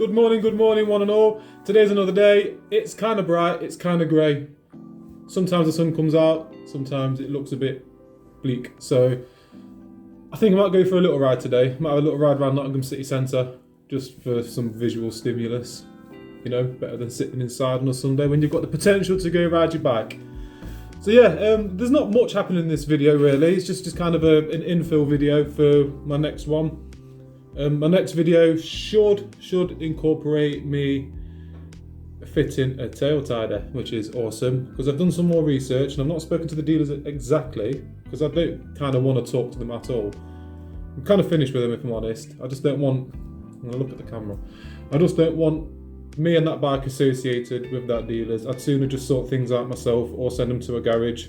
Good morning, one and all. Today's another day. It's kind of bright, it's kind of grey. Sometimes the sun comes out, sometimes it looks a bit bleak. So I think I might go for a little ride today. Might have a little ride around Nottingham city centre, just for some visual stimulus. You know, better than sitting inside on a Sunday when you've got the potential to go ride your bike. So yeah, there's not much happening in this video really. It's just kind of an infill video for my next one. My next video should incorporate me fitting a tail tider, which is awesome because I've done some more research and I've not spoken to the dealers exactly because I don't kind of want to talk to them at all. I'm kind of finished with them if I'm honest. I just don't want, I'm gonna look at the camera, I just don't want me and that bike associated with that dealers. I'd sooner just sort things out myself or send them to a garage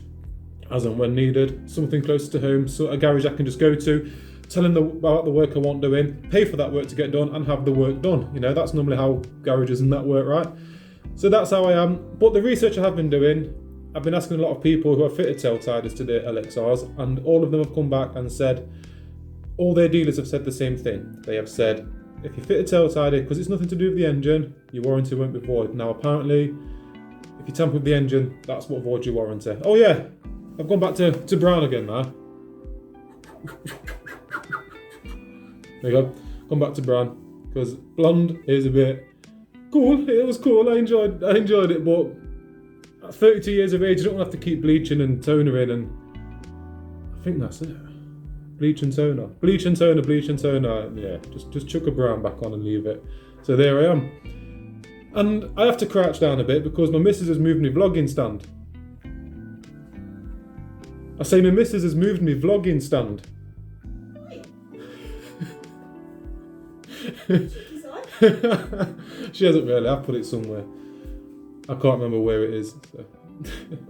as and when needed, something closer to home, so a garage I can just go to, tell them about the work I want doing, pay for that work to get done and have the work done. You know, that's normally how garages and that work, right? So that's how I am. But the research I have been doing, I've been asking a lot of people who have fitted tail tiders to their LXRs, and all of them have come back and said, all their dealers have said the same thing. They have said, if you fit a tail tider, because it's nothing to do with the engine, your warranty won't be void. Now apparently, if you tamper with the engine, that's what voids your warranty. Oh yeah, I've gone back to brown again now. There you go, gone back to brown, because blonde is a bit cool. It was cool, I enjoyed it, but at 32 years of age, you don't have to keep bleaching and toner in, and I think that's it. Bleach and toner, yeah, just chuck a brown back on and leave it. So there I am. And I have to crouch down a bit because my missus has moved me vlogging stand. I say my missus has moved me vlogging stand. She hasn't really, I've put it somewhere. I can't remember where it is. So.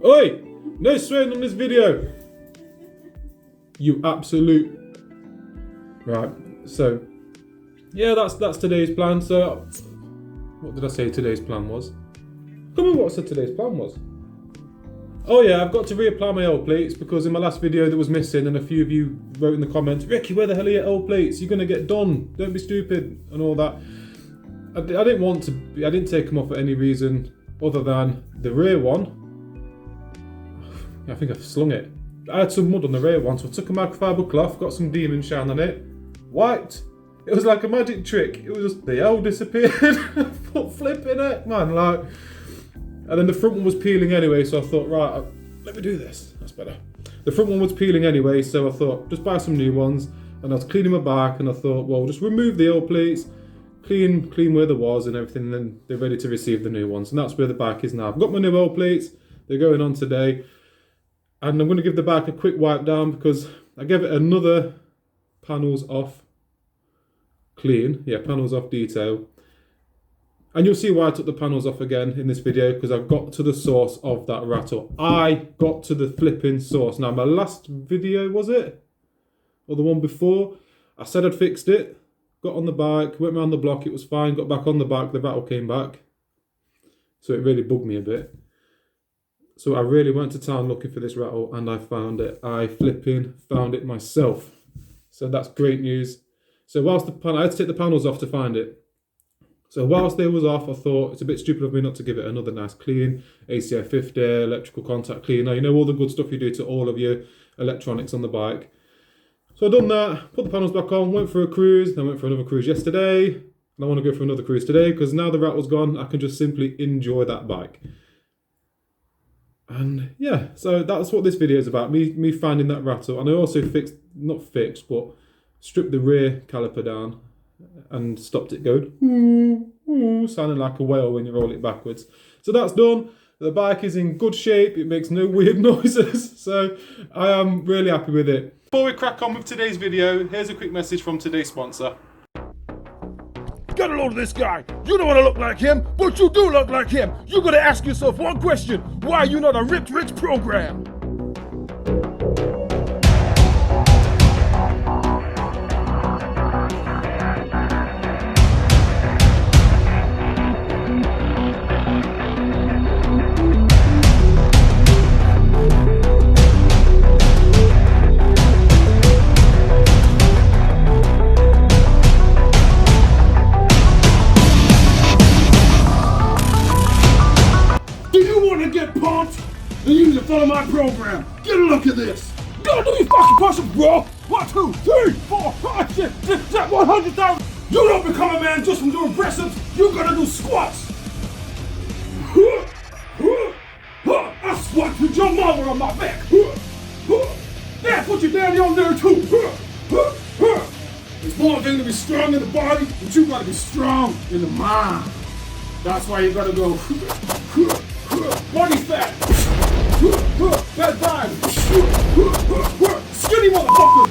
Oi! No swearing on this video! You absolute... Right, so... Yeah, that's today's plan. So, what did I say today's plan was? I can't remember what I said today's plan was. Oh yeah, I've got to reapply my old plates because in my last video that was missing and a few of you wrote in the comments, Ricky, where the hell are your old plates? You're going to get done. Don't be stupid and all that. I didn't want to, I didn't take them off for any reason other than the rear one. I think I've slung it. I had some mud on the rear one, so I took a microfiber cloth, got some demon shine on it, wiped. It was like a magic trick. It was just, the L disappeared. Foot flipping it, man, like. And then the front one was peeling anyway, so I thought, right, let me do this. That's better. The front one was peeling anyway, so I thought, just buy some new ones. And I was cleaning my bike, and I thought, well, just remove the old plates, clean where there was and everything, and then they're ready to receive the new ones. And that's where the bike is now. I've got my new old plates. They're going on today. And I'm going to give the bike a quick wipe down because I gave it another panels off clean. Yeah, panels off detail. And you'll see why I took the panels off again in this video, because I got to the source of that rattle. I got to the flipping source. Now, my last video, was it? Or the one before? I said I'd fixed it. Got on the bike, went around the block, it was fine. Got back on the bike, the rattle came back. So it really bugged me a bit. So I really went to town looking for this rattle and I found it. I flipping found it myself. So that's great news. So whilst I had to take the panels off to find it. So whilst they was off, I thought it's a bit stupid of me not to give it another nice clean. ACI 50, electrical contact cleaner, you know, all the good stuff you do to all of your electronics on the bike. So I done that, put the panels back on, went for a cruise, then went for another cruise yesterday. And I want to go for another cruise today because now the rattle's gone, I can just simply enjoy that bike. And yeah, so that's what this video is about, me finding that rattle. And I also but stripped the rear caliper down and stopped it going, sounding like a whale when you roll it backwards. So that's done. The bike is in good shape. It makes no weird noises. So I am really happy with it. Before we crack on with today's video, here's a quick message from today's sponsor. Get a load of this guy. You don't want to look like him, but you do look like him. You gotta ask yourself one question. Why are you not a ripped rich program? then you need to follow my program. Get a look at this. Gotta do your fucking push-ups, bro. 1, 2, 3, 4, 5, 6, 7, 100,000. You don't become a man just from doing press-ups. You gotta do squats. I squat with your mother on my back. Yeah, put your daddy on there too. It's one thing to be strong in the body, but you gotta be strong in the mind. That's why you gotta go body fat, bad vibe, skinny motherfucker,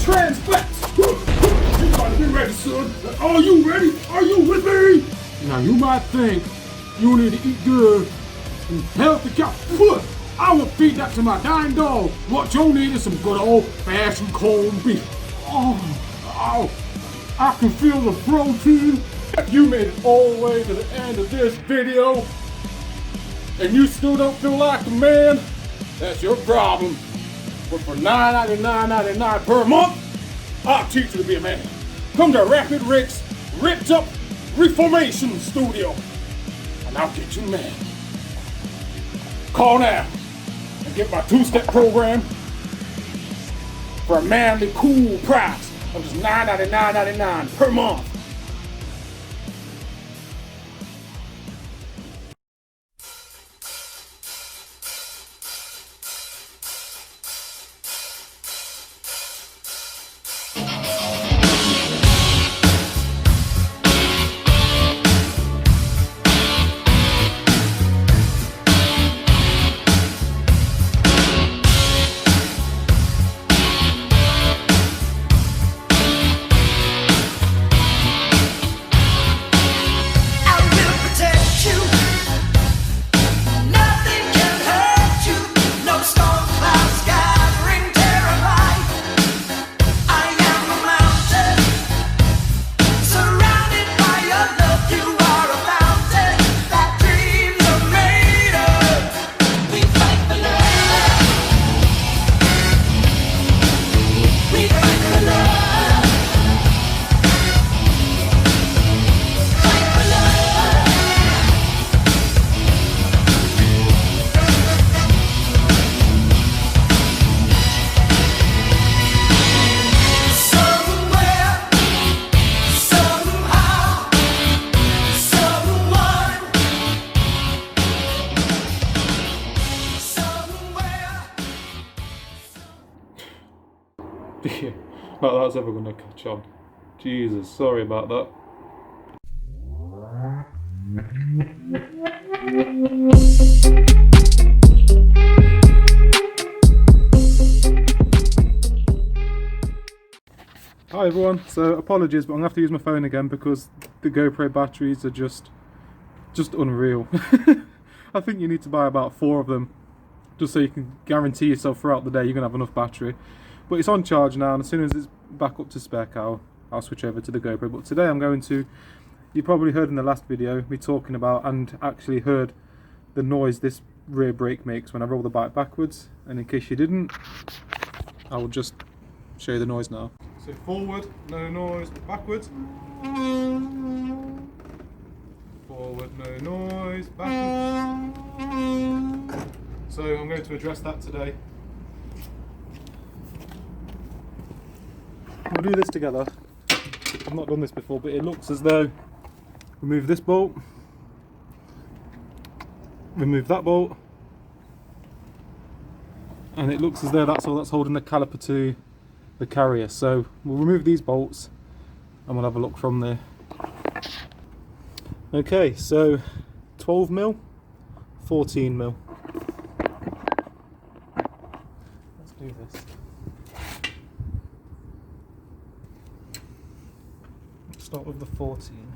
trans fats. You gotta be ready, son. Are you ready? Are you with me? Now you might think you need to eat good and healthy cow. I will feed that to my dying dog. What you need is some good old-fashioned corned beef. Oh, I can feel the protein. If you made it all the way to the end of this video and you still don't feel like a man, that's your problem. But for $9.99 per month, I'll teach you to be a man. Come to Rapid Rick's Ripped Up Reformation Studio, and I'll get you a man. Call now and get my 2-step program for a manly, cool price of just $9.99 per month. Not that's ever gonna catch on. Jesus, sorry about that. Hi everyone, so apologies, but I'm gonna have to use my phone again because the GoPro batteries are just unreal. I think you need to buy about 4 of them just so you can guarantee yourself throughout the day you're gonna have enough battery. But it's on charge now, and as soon as it's back up to spec, I'll switch over to the GoPro. But today I'm going to, you probably heard in the last video me talking about and actually heard the noise this rear brake makes when I roll the bike backwards. And in case you didn't, I will just show you the noise now. So forward, no noise, backwards. Forward, no noise, backwards. So I'm going to address that today. We'll do this together. I've not done this before, but it looks as though remove this bolt, remove that bolt, and it looks as though that's all that's holding the caliper to the carrier. So we'll remove these bolts and we'll have a look from there. Okay, so 12mm, 14mm. Let's do this. Start with the 14.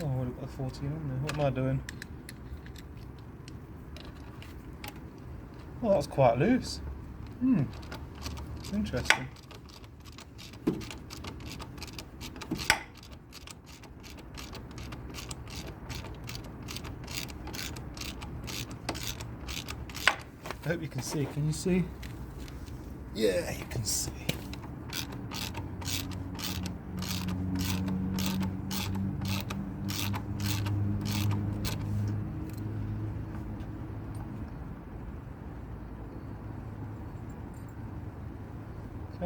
Oh, I've got the 14 on there. What am I doing? Oh, that's quite loose. Interesting. I hope you can see. Can you see? Yeah, you can see.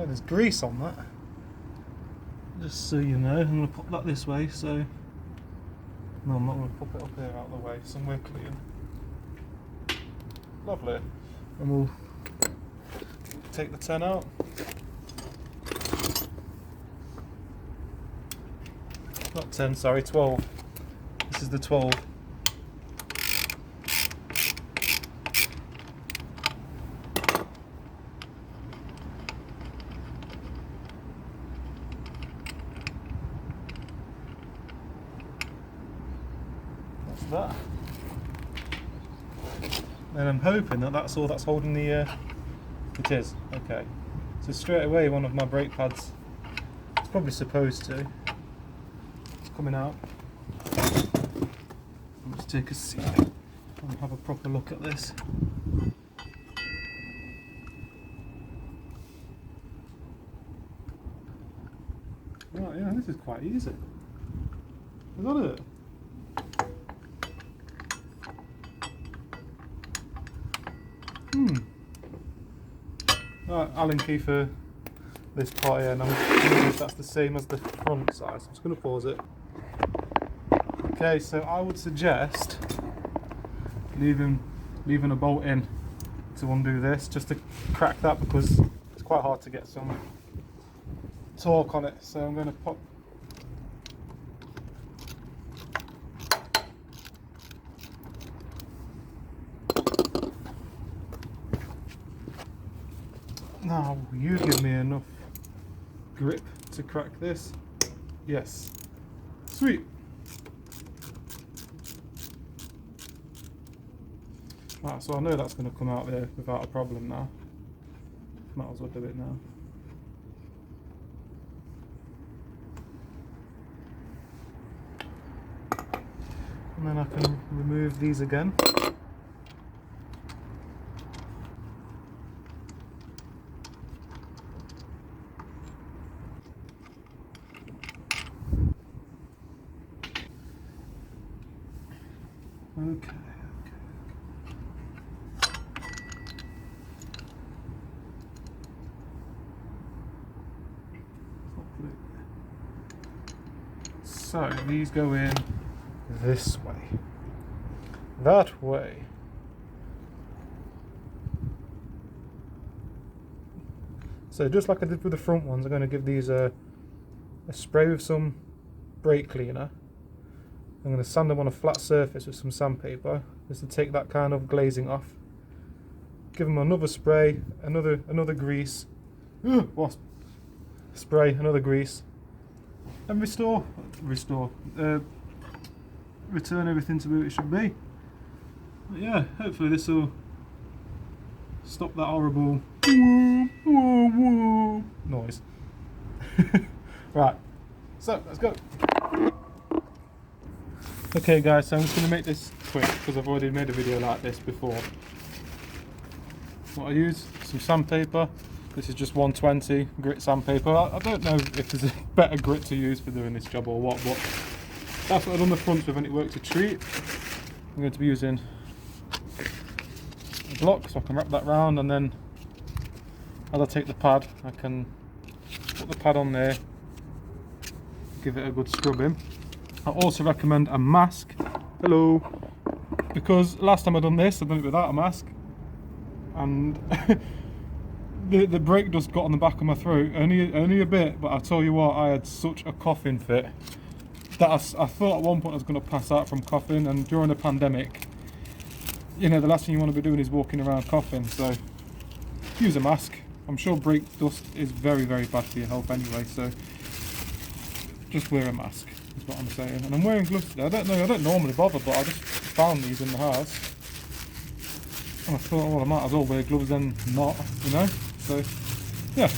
Oh, there's grease on that. Just so you know, I'm going to put that this way, so... No, I'm not going to pop it up here out of the way, somewhere clean. Lovely. And we'll take the 10 out. Not 10, sorry, 12. This is the 12. That's that. And I'm hoping that that's all that's holding the... It is, okay. So straight away one of my brake pads, it's probably supposed to. It's coming out. Let's take a seat and have a proper look at this. Right, yeah, this is quite easy. Is that it? Right, Allen key for this part here, and I'm going to see if that's the same as the front side, so I'm just going to pause it. Okay, so I would suggest leaving a bolt in to undo this, just to crack that, because it's quite hard to get some torque on it. So I'm going to pop now. You give me enough grip to crack this. Yes, sweet. Right, so I know that's going to come out there without a problem now. Might as well do it now. And then I can remove these again. Okay. So these go in this way, that way. So just like I did with the front ones, I'm going to give these a spray with some brake cleaner. I'm going to sand them on a flat surface with some sandpaper, just to take that kind of glazing off. Give them another spray, another grease. Wasp. Spray, another grease. And return everything to where it should be. But yeah, hopefully this will stop that horrible noise. Right, so let's go. Okay guys, so I'm just going to make this quick because I've already made a video like this before. What I use, some sandpaper. This is just 120 grit sandpaper. I don't know if there's a better grit to use for doing this job or what, but that's what I've done the front with and it worked a treat. I'm going to be using a block so I can wrap that round, and then as I take the pad, I can put the pad on there, give it a good scrubbing. I also recommend a mask. Hello. Because last time I done this, I done it without a mask, and the brake dust got on the back of my throat, only a bit, but I tell you what, I had such a coughing fit that I thought at one point I was going to pass out from coughing, and during a pandemic, you know, the last thing you want to be doing is walking around coughing, so use a mask. I'm sure brake dust is very, very bad for your health anyway, so just wear a mask, is what I'm saying. And I'm wearing gloves today. I don't normally bother, but I just found these in the house. And I thought, well, I might as well wear gloves than not, you know? So, yeah.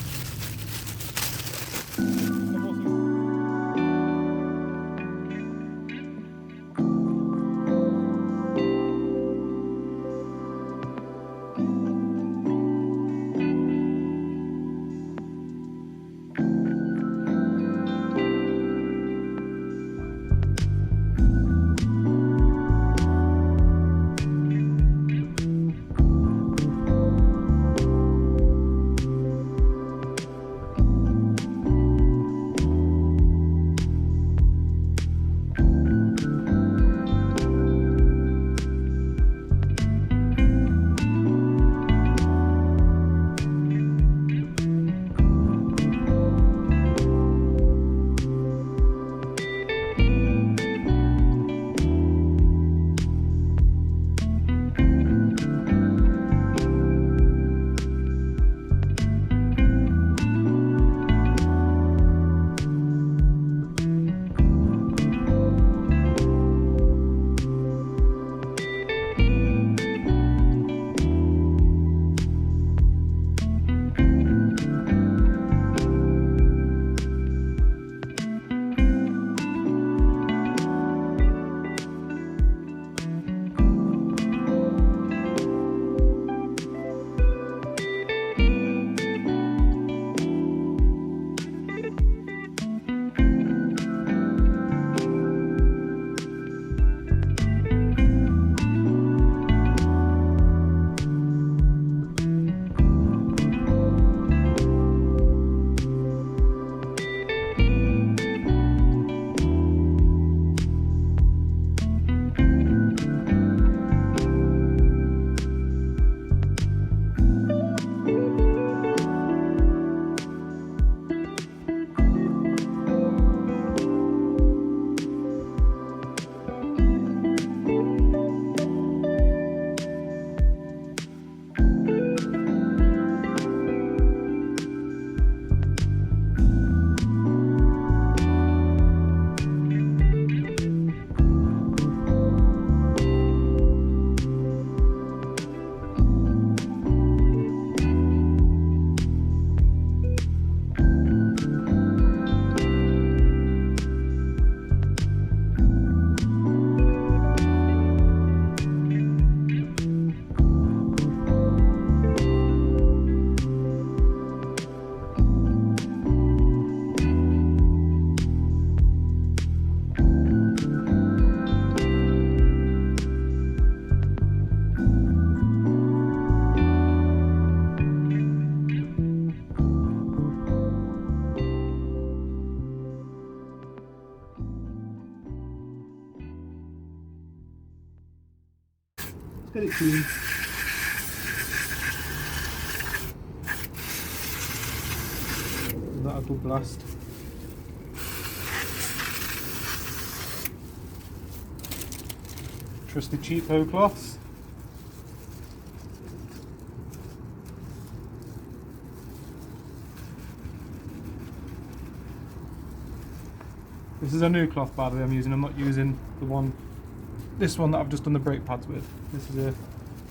get it clean. Give that a good blast. Trusty cheapo cloths. This is a new cloth, by the way, I'm using. I'm not using this one that I've just done the brake pads with. This is a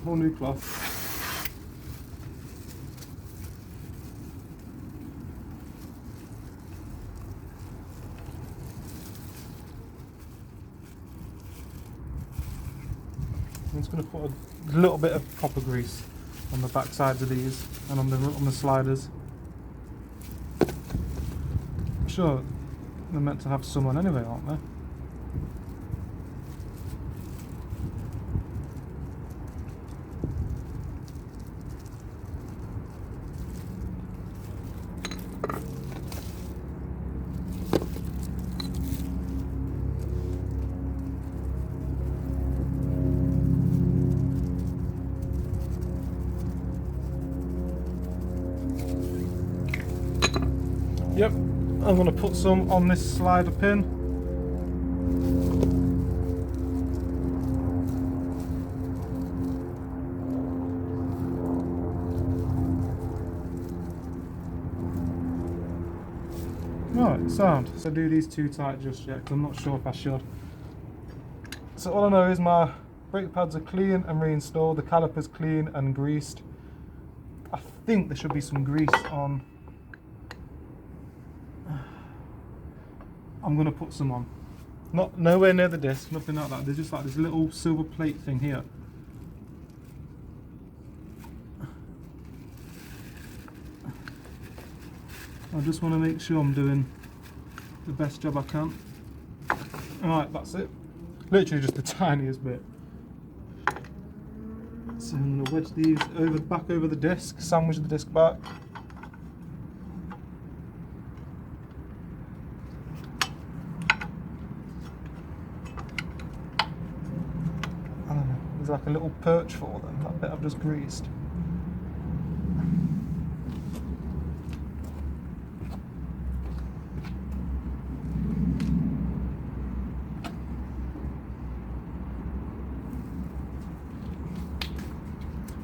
whole new cloth. I'm just going to put a little bit of copper grease on the back sides of these and on the sliders. I'm sure they're meant to have some on anyway, aren't they? Yep, I'm going to put some on this slider pin. Right, sound. So do these too tight just yet, because I'm not sure if I should. So all I know is my brake pads are clean and reinstalled, the caliper's clean and greased. I think there should be some grease on. I'm going to put some on. Nowhere near the disc, nothing like that. There's just like this little silver plate thing here. I just want to make sure I'm doing the best job I can. Alright, that's it. Literally just the tiniest bit. So I'm going to wedge these back over the disc, sandwich the disc back. There's like a little perch for them, that bit I've just greased.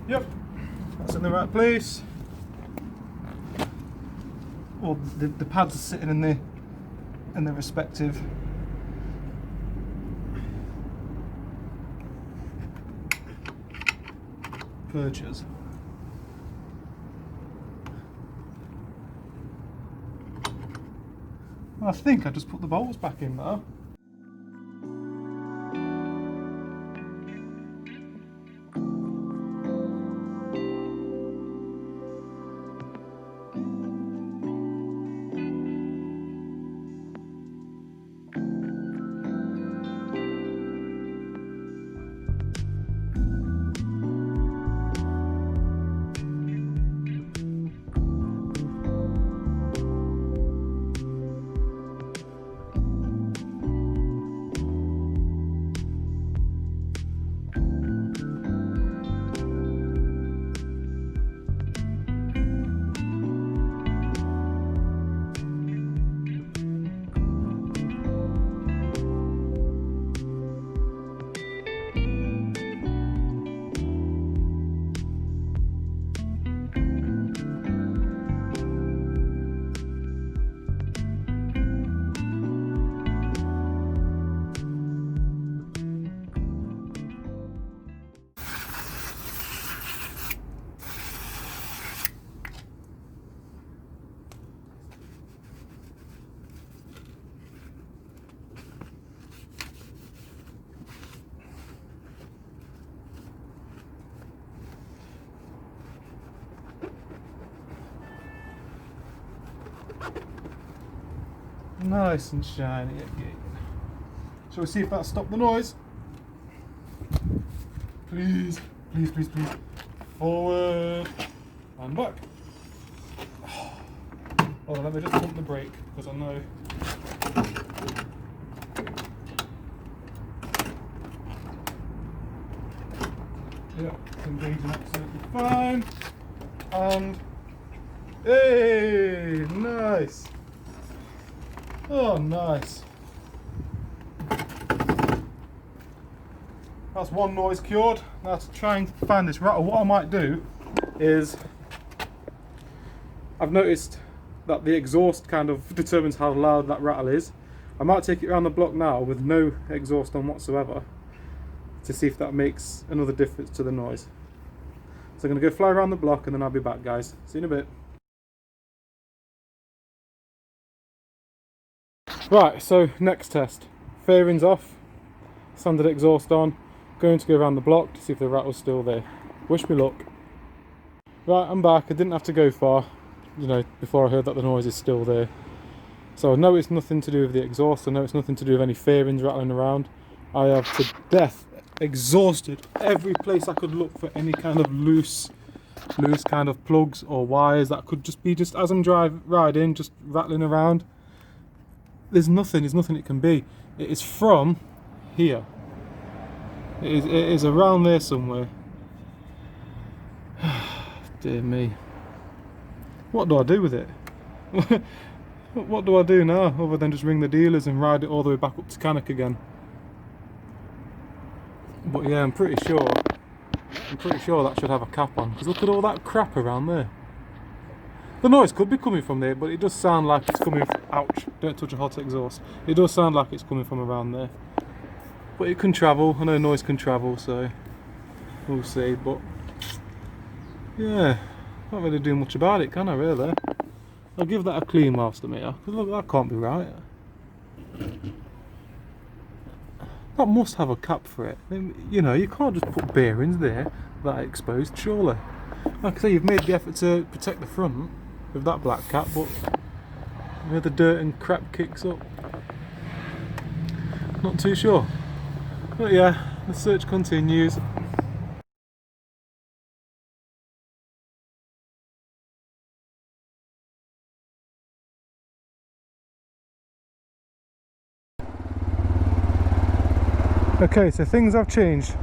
Yep, that's in the right place. Well, the pads are sitting in the respective perches. I think I just put the bolts back in there. Nice and shiny again. Shall we see if that stopped the noise? Please, please, please, please. Forward and back. Oh, let me just pump the brake because I know. Yeah, it's engaging absolutely fine. And hey, nice. Oh, nice. That's one noise cured. Now to try and find this rattle, what I might do is, I've noticed that the exhaust kind of determines how loud that rattle is. I might take it around the block now with no exhaust on whatsoever to see if that makes another difference to the noise. So I'm going to go fly around the block and then I'll be back, guys. See you in a bit. Right, so next test. Fairings off, standard exhaust on, going to go around the block to see if the rattle's still there. Wish me luck. Right, I'm back. I didn't have to go far, you know, before I heard that the noise is still there. So I know it's nothing to do with the exhaust, I know it's nothing to do with any fairings rattling around. I have to death exhausted every place I could look for any kind of loose kind of plugs or wires that could just be just as I'm riding, just rattling around. There's nothing it can be. It is from here. It is around there somewhere. Dear me. What do I do with it? What do I do now other than just ring the dealers and ride it all the way back up to Cannock again? But yeah, I'm pretty sure that should have a cap on, because look at all that crap around there. The noise could be coming from there, but it does sound like it's coming ouch, don't touch a hot exhaust. It does sound like it's coming from around there. But it can travel, I know noise can travel, so we'll see. But yeah, can't really do much about it, can I really? I'll give that a clean whilst I'm here, because look, that can't be right. That must have a cap for it. I mean, you know, you can't just put bearings there that exposed, surely. Like I say, you've made the effort to protect the front with that black cap, but where the dirt and crap kicks up, not too sure. But yeah, the search continues. Okay, so things have changed.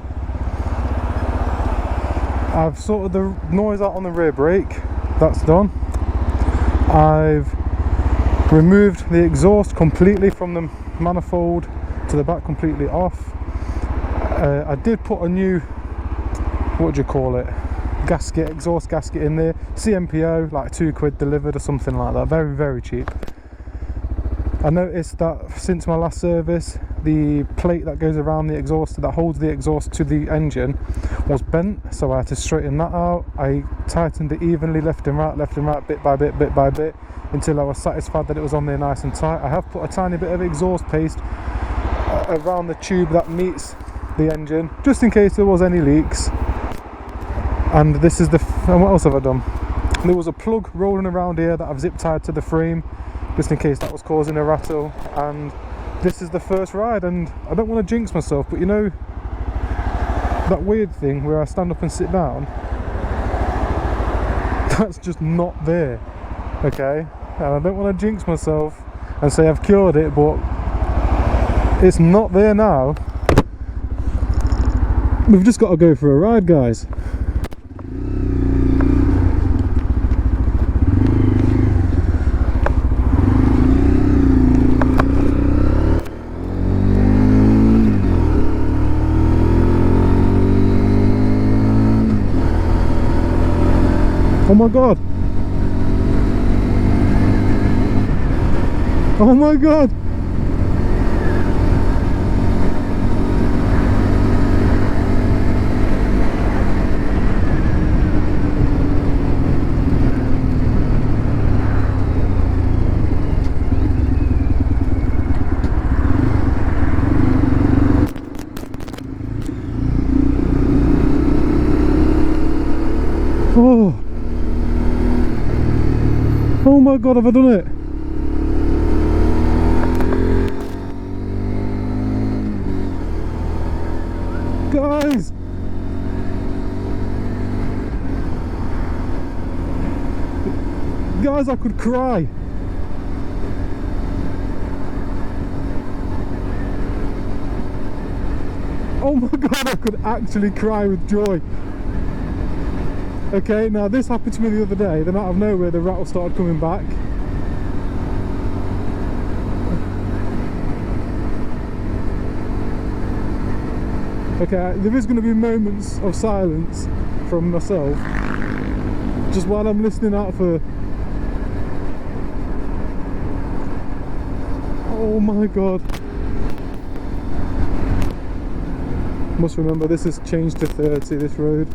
I've sorted the noise out on the rear brake, that's done. I've removed the exhaust completely from the manifold to the back, completely off. I did put a new, what do you call it, gasket, exhaust gasket in there, CMPO, like £2 delivered or something like that, very, very cheap. I noticed that since my last service, the plate that goes around the exhaust, that holds the exhaust to the engine, was bent, so I had to straighten that out. I tightened it evenly, left and right, bit by bit, until I was satisfied that it was on there nice and tight. I have put a tiny bit of exhaust paste around the tube that meets the engine, just in case there was any leaks. And this is and what else have I done? There was a plug rolling around here that I've zip tied to the frame, just in case that was causing a rattle. And this is the first ride, and I don't want to jinx myself, but you know that weird thing where I stand up and sit down, that's just not there, okay? And I don't want to jinx myself and say I've cured it, but it's not there now. We've just got to go for a ride, guys. Oh my god! Oh my god! Oh! Oh my god, have I done it? Guys! Guys, I could cry! Oh my god, I could actually cry with joy. Okay, now this happened to me the other day. Then out of nowhere the rattle started coming back. Okay, there is going to be moments of silence from myself just while I'm listening out for... Oh my god. Must remember this has changed to 30, this road.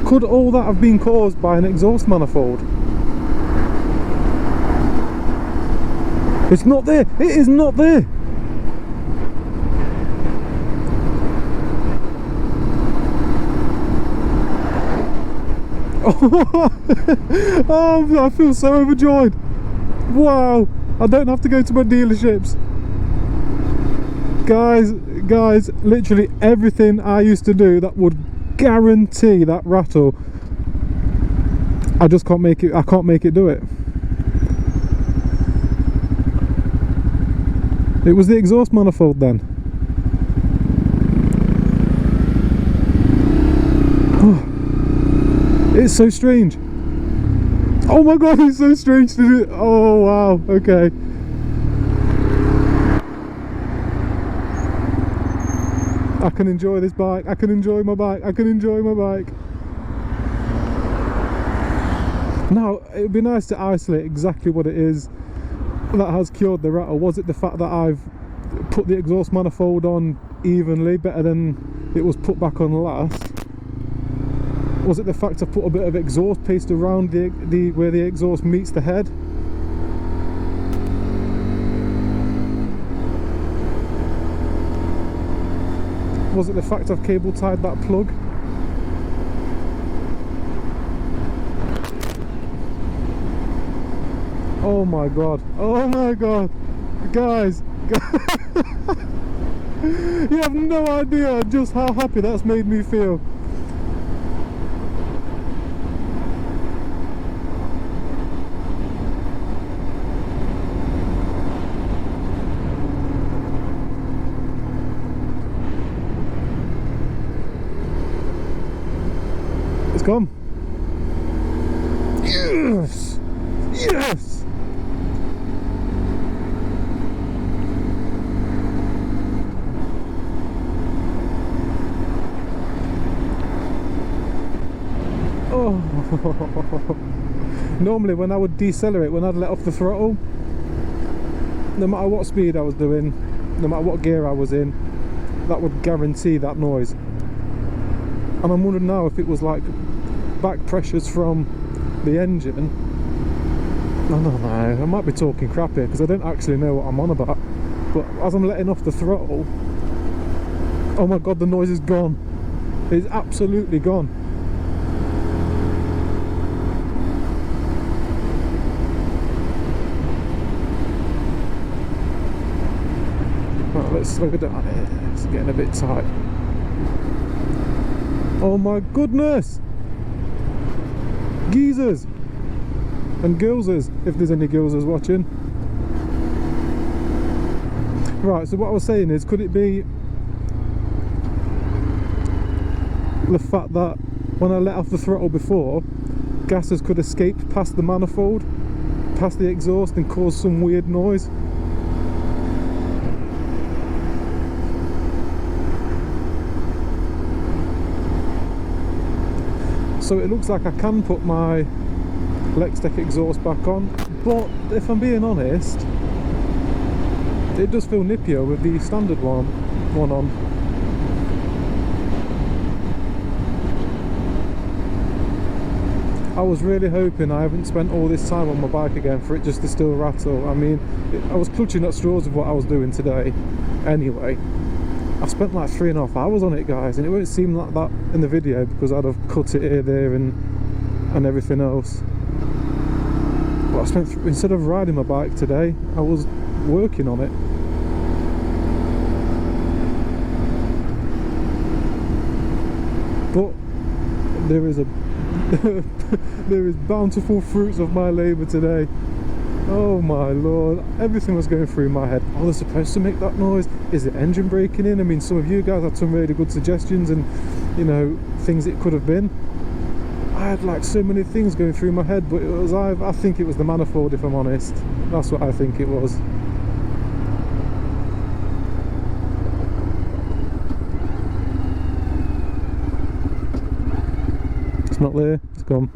Could all that have been caused by an exhaust manifold? It's not there! It is not there! Oh, I feel so overjoyed! Wow! I don't have to go to my dealerships. Guys, literally everything I used to do that would guarantee that rattle, I just can't make it. I can't make it do it. It was the exhaust manifold then. Oh, it's so strange. Oh my god, it's so strange to do. Oh wow, okay. I can enjoy this bike, I can enjoy my bike, I can enjoy my bike. Now, it would be nice to isolate exactly what it is that has cured the rattle. Was it the fact that I've put the exhaust manifold on evenly, better than it was put back on last? Was it the fact I put a bit of exhaust paste around the where the exhaust meets the head? Was it the fact I've cable tied that plug? Oh my god, oh my god, guys, you have no idea just how happy that's made me feel. It's come. Yes! Yes! Oh! Normally when I would decelerate, when I'd let off the throttle, no matter what speed I was doing, no matter what gear I was in, that would guarantee that noise. And I'm wondering now if it was like back pressures from the engine. I don't know, I might be talking crap here because I don't actually know what I'm on about. But as I'm letting off the throttle, oh my god, the noise is gone. It's absolutely gone. Right, let's slow it down here. It's getting a bit tight. Oh my goodness! Geezers! And girlsers, if there's any girlsers watching. Right, so what I was saying is, could it be the fact that when I let off the throttle before, gases could escape past the manifold, past the exhaust, and cause some weird noise? So it looks like I can put my Lextech exhaust back on, but if I'm being honest, it does feel nippier with the standard one on. I was really hoping I haven't spent all this time on my bike again for it just to still rattle. I mean, I was clutching at straws of what I was doing today anyway. I spent like 3.5 hours on it, guys, and it won't seem like that in the video because I'd have cut it here, there and everything else. But I spent, instead of riding my bike today, I was working on it. There is a there is bountiful fruits of my labour today. Oh my lord, everything was going through my head. Oh, they're supposed to make that noise. Is the engine braking in? I mean, some of you guys had some really good suggestions and, you know, things it could have been. I had like so many things going through my head, but it was I think it was the manifold, if I'm honest. That's what I think it was. It's not there, it's gone.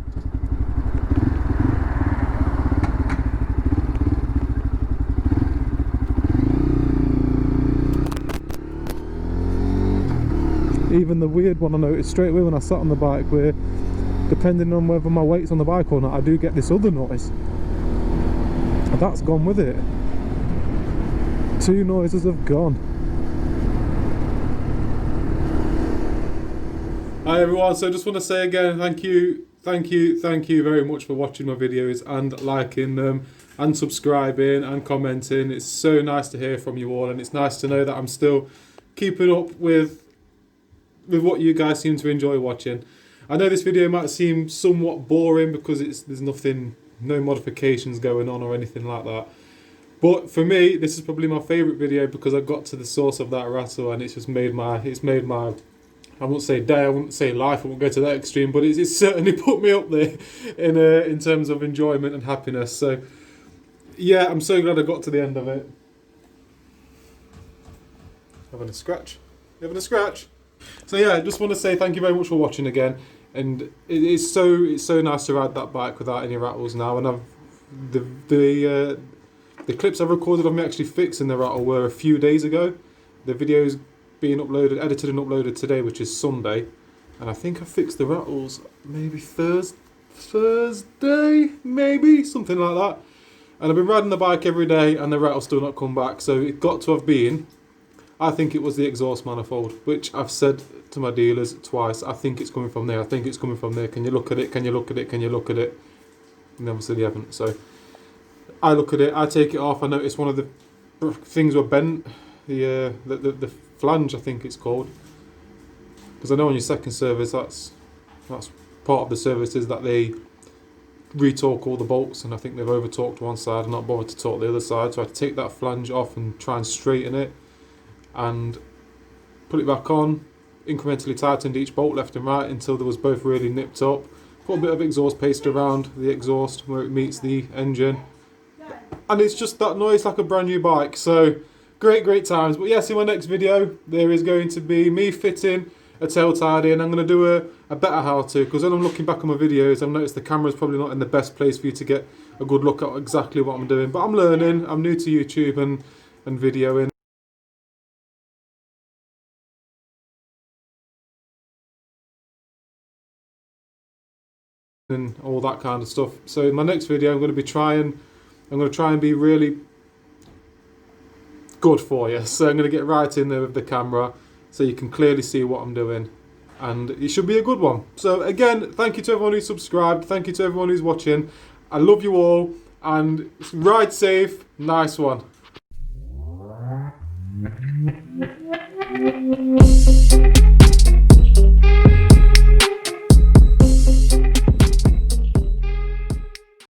Even the weird one I noticed straight away when I sat on the bike, where depending on whether my weight's on the bike or not, I do get this other noise. That's gone with it. Two noises have gone. Hi everyone, so I just want to say again, thank you very much for watching my videos and liking them and subscribing and commenting. It's so nice to hear from you all, and it's nice to know that I'm still keeping up with what you guys seem to enjoy watching. I know this video might seem somewhat boring because there's no modifications going on or anything like that. But for me, this is probably my favourite video because I got to the source of that rattle, and it's just made my I won't say day, I won't say life, I won't go to that extreme, but it's certainly put me up there in terms of enjoyment and happiness. So yeah, I'm so glad I got to the end of it. Having a scratch? You having a scratch? So yeah, I just want to say thank you very much for watching again, and it's so nice to ride that bike without any rattles now. And the clips I've recorded of me actually fixing the rattle were a few days ago. The video's being edited and uploaded today, which is Sunday, and I think I fixed the rattles maybe Thursday, maybe something like that. And I've been riding the bike every day, and the rattle's still not come back. So it got to have been. I think it was the exhaust manifold, which I've said to my dealers twice. I think it's coming from there. I think it's coming from there. Can you look at it? Can you look at it? Can you look at it? And obviously they haven't. So I look at it. I take it off. I notice one of the things were bent. The flange, I think it's called. Because I know on your second service, that's part of the service is that they re-torque all the bolts, and I think they've over-torqued one side and not bothered to torque the other side. So I had to take that flange off and try and straighten it, and put it back on, incrementally tightened each bolt left and right until they was both really nipped up. Put a bit of exhaust paste around the exhaust where it meets the engine, and it's just that noise like a brand new bike. So great times. But yes, in my next video there is going to be me fitting a tail tidy, and I'm going to do a better how to, because when I'm looking back on my videos I've noticed the camera's probably not in the best place for you to get a good look at exactly what I'm doing. But I'm learning, I'm new to YouTube and videoing. And all that kind of stuff. So in my next video I'm going to try and be really good for you. So I'm going to get right in there with the camera so you can clearly see what I'm doing, and it should be a good one. So again, thank you to everyone who's subscribed, thank you to everyone who's watching. I love you all, and ride safe. Nice one.